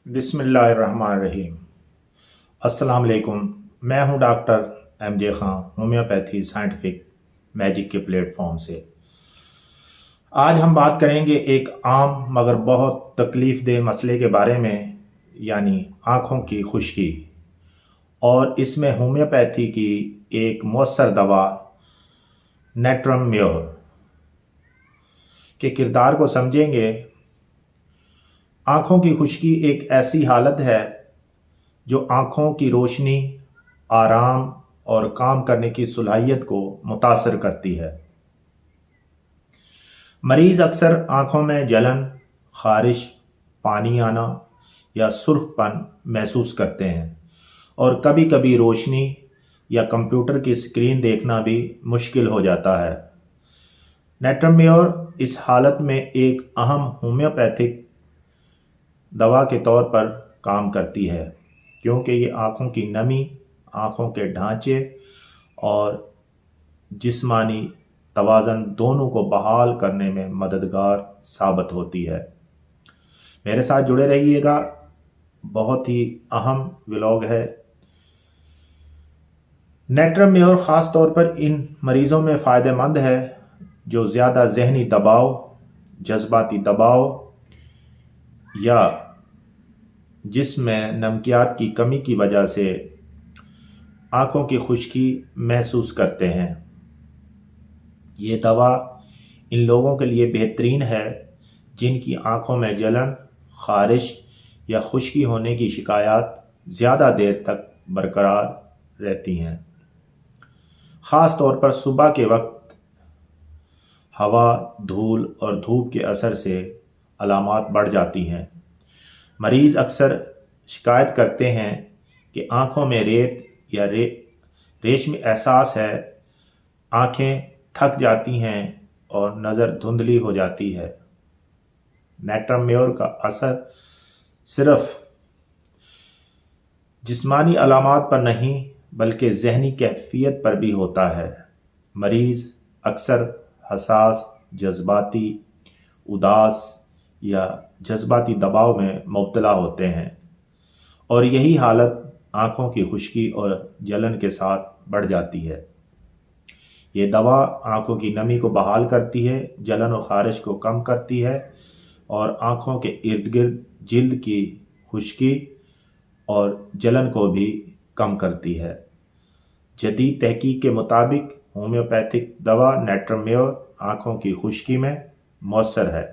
بسم اللہ الرحمن الرحیم۔ السلام علیکم، میں ہوں doctor M J Khan, homeopathy scientific magic کے پلیٹ فارم سے۔ آج ہم بات کریں گے ایک عام مگر بہت تکلیف دہ مسئلے کے بارے میں، یعنی آنکھوں کی خشکی، اور اس میں ہومیوپیتھی کی ایک مؤثر دوا نیٹرم میور کے کردار کو سمجھیں گے۔ آنکھوں کی خشکی ایک ایسی حالت ہے جو آنکھوں کی روشنی، آرام اور کام کرنے کی صلاحیت کو متاثر کرتی ہے۔ مریض اکثر آنکھوں میں جلن، خارش، پانی آنا یا سرخ پن محسوس کرتے ہیں، اور کبھی کبھی روشنی یا کمپیوٹر کی اسکرین دیکھنا بھی مشکل ہو جاتا ہے۔ نیٹرم میور اس حالت میں ایک اہم ہومیوپیتھک دوا کے طور پر کام کرتی ہے، کیونکہ یہ آنکھوں کی نمی، آنکھوں کے ڈھانچے اور جسمانی توازن دونوں کو بحال کرنے میں مددگار ثابت ہوتی ہے۔ میرے ساتھ جڑے رہیے گا، بہت ہی اہم ولاگ ہے۔ نیٹرم میور خاص طور پر ان مریضوں میں فائدہ مند ہے جو زیادہ ذہنی دباؤ، جذباتی دباؤ یا جسم میں نمکیات کی کمی کی وجہ سے آنکھوں کی خشکی محسوس کرتے ہیں۔ یہ دوا ان لوگوں کے لیے بہترین ہے جن کی آنکھوں میں جلن، خارش یا خشکی ہونے کی شکایات زیادہ دیر تک برقرار رہتی ہیں۔ خاص طور پر صبح کے وقت ہوا، دھول اور دھوپ کے اثر سے علامات بڑھ جاتی ہیں۔ مریض اکثر شکایت کرتے ہیں کہ آنکھوں میں ریت یا ریشمی احساس ہے، آنکھیں تھک جاتی ہیں اور نظر دھندلی ہو جاتی ہے۔ نیٹرم میور کا اثر صرف جسمانی علامات پر نہیں بلکہ ذہنی کیفیت پر بھی ہوتا ہے۔ مریض اکثر حساس، جذباتی، اداس یا جذباتی دباؤ میں مبتلا ہوتے ہیں، اور یہی حالت آنکھوں کی خشکی اور جلن کے ساتھ بڑھ جاتی ہے۔ یہ دوا آنکھوں کی نمی کو بحال کرتی ہے، جلن اور خارش کو کم کرتی ہے، اور آنکھوں کے ارد گرد جلد کی خشکی اور جلن کو بھی کم کرتی ہے۔ جدید تحقیق کے مطابق ہومیوپیتھک دوا نیٹرم میور آنکھوں کی خشکی میں مؤثر ہے،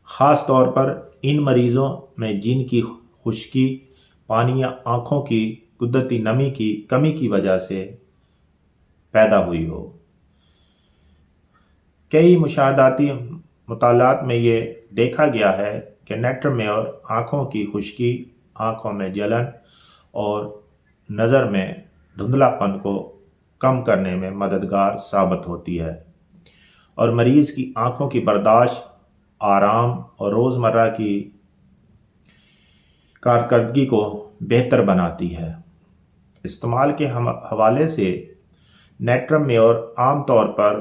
خاص طور پر ان مریضوں میں جن کی خشکی پانی یا آنکھوں کی قدرتی نمی کی کمی کی وجہ سے پیدا ہوئی ہو۔ کئی مشاہداتی مطالعات میں یہ دیکھا گیا ہے کہ نیٹرم میور آنکھوں کی خشکی، آنکھوں میں جلن اور نظر میں دھندلا پن کو کم کرنے میں مددگار ثابت ہوتی ہے، اور مریض کی آنکھوں کی برداشت، آرام اور روزمرہ کی کارکردگی کو بہتر بناتی ہے۔ استعمال کے حوالے سے نیٹرم میور عام طور پر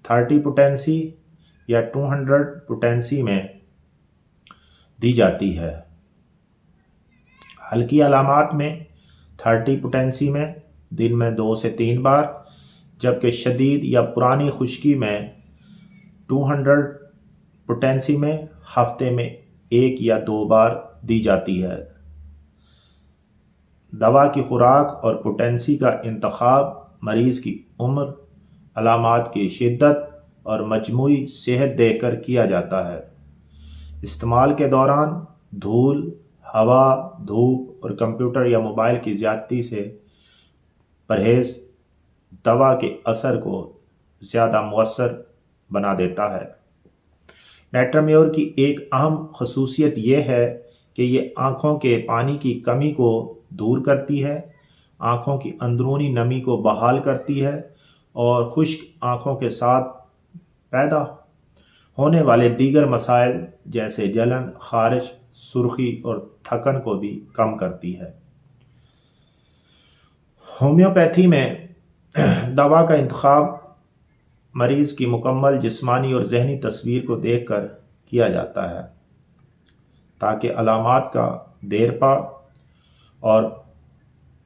30 پوٹینسی یا 200 پوٹینسی میں دی جاتی ہے۔ ہلکی علامات میں 30 پوٹینسی میں دن میں 2 سے 3 بار، جبکہ شدید یا پرانی خشکی میں 200 پوٹینسی میں ہفتے میں 1 یا 2 بار دی جاتی ہے۔ دوا کی خوراک اور پوٹینسی کا انتخاب مریض کی عمر، علامات کی شدت اور مجموعی صحت دیکھ کر کیا جاتا ہے۔ استعمال کے دوران دھول، ہوا، دھوپ اور کمپیوٹر یا موبائل کی زیادتی سے پرہیز دوا کے اثر کو زیادہ مؤثر بنا دیتا ہے۔ نیٹرم میور کی ایک اہم خصوصیت یہ ہے کہ یہ آنکھوں کے پانی کی کمی کو دور کرتی ہے، آنکھوں کی اندرونی نمی کو بحال کرتی ہے، اور خشک آنکھوں کے ساتھ پیدا ہونے والے دیگر مسائل جیسے جلن، خارش، سرخی اور تھکن کو بھی کم کرتی ہے۔ ہومیوپیتھی میں دوا کا انتخاب مریض کی مکمل جسمانی اور ذہنی تصویر کو دیکھ کر کیا جاتا ہے تاکہ علامات کا دیر پا اور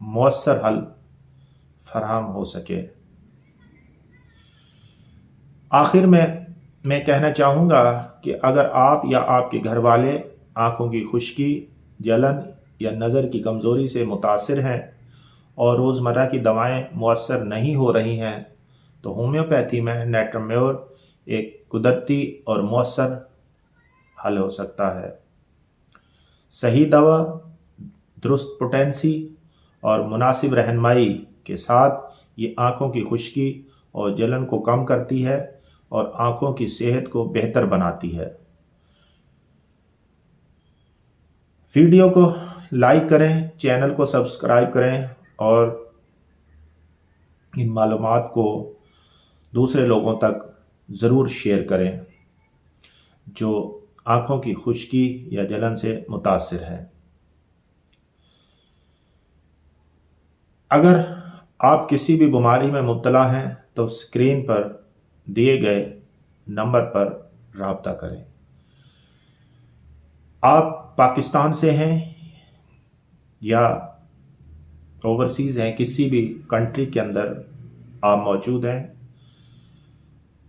مؤثر حل فراہم ہو سکے۔ آخر میں کہنا چاہوں گا کہ اگر آپ یا آپ کے گھر والے آنکھوں کی خشکی، جلن یا نظر کی کمزوری سے متاثر ہیں اور روزمرہ کی دوائیں مؤثر نہیں ہو رہی ہیں تو ہومیوپیتھی میں نیٹرمیور ایک قدرتی اور مؤثر حل ہو سکتا ہے۔ صحیح دوا، درست پوٹینسی اور مناسب رہنمائی کے ساتھ یہ آنکھوں کی خشکی اور جلن کو کم کرتی ہے اور آنکھوں کی صحت کو بہتر بناتی ہے۔ ویڈیو کو لائک کریں، چینل کو سبسکرائب کریں اور ان معلومات کو دوسرے لوگوں تک ضرور شیئر کریں جو آنکھوں کی خشکی یا جلن سے متاثر ہیں۔ اگر آپ کسی بھی بیماری میں مبتلا ہیں تو اسکرین پر دیے گئے نمبر پر رابطہ کریں۔ آپ پاکستان سے ہیں یا اوورسیز ہیں، کسی بھی کنٹری کے اندر آپ موجود ہیں،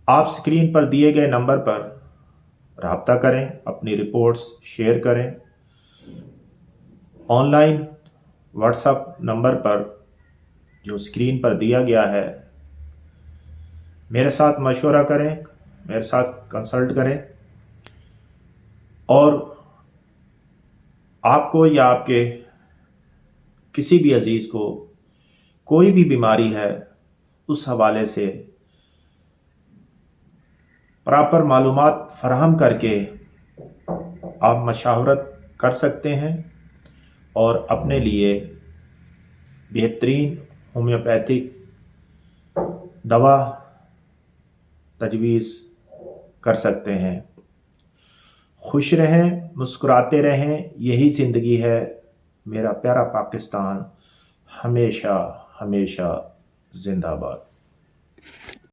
آپ اسکرین پر دیے گئے نمبر پر رابطہ کریں، اپنی رپورٹس شیئر کریں۔ Online WhatsApp number پر جو اسکرین پر دیا گیا ہے میرے ساتھ مشورہ کریں، میرے ساتھ کنسلٹ کریں، اور آپ کو یا آپ کے کسی بھی عزیز کو کوئی بھی بیماری ہے اس حوالے سے پراپر معلومات فراہم کر کے آپ مشاورت کر سکتے ہیں اور اپنے لیے بہترین ہومیوپیتھک دوا تجویز کر سکتے ہیں۔ خوش رہیں، مسکراتے رہیں، یہی زندگی ہے۔ میرا پیارا پاکستان ہمیشہ ہمیشہ زندہ باد۔